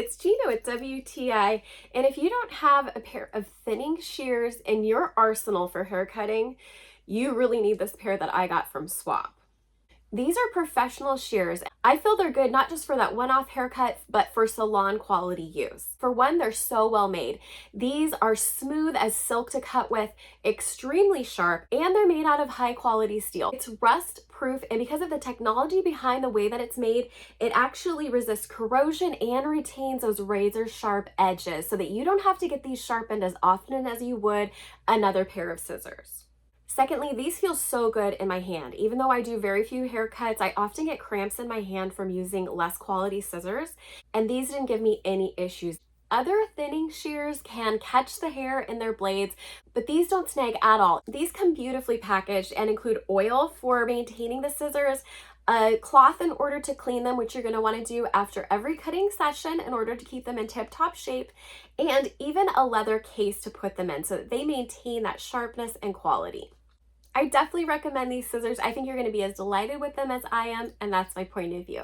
it's Gina with WTI, and if you don't have a pair of thinning shears in your arsenal for hair cutting, you really need this pair that I got from Swap. These are professional shears. I feel they're good not just for that one-off haircut, but for salon quality use. For one, they're so well made. These are smooth as silk to cut with, extremely sharp, and they're made out of high quality steel. It's rust proof, and because of the technology behind the way that it's made, it actually resists corrosion and retains those razor sharp edges so that you don't have to get these sharpened as often as you would another pair of scissors. Secondly, these feel so good in my hand. Even though I do very few haircuts, I often get cramps in my hand from using less quality scissors, and these didn't give me any issues. Other thinning shears can catch the hair in their blades, but these don't snag at all. These come beautifully packaged and include oil for maintaining the scissors, a cloth in order to clean them, which you're going to want to do after every cutting session in order to keep them in tip-top shape, and even a leather case to put them in so that they maintain that sharpness and quality. I definitely recommend these scissors. I think you're going to be as delighted with them as I am, and that's my point of view.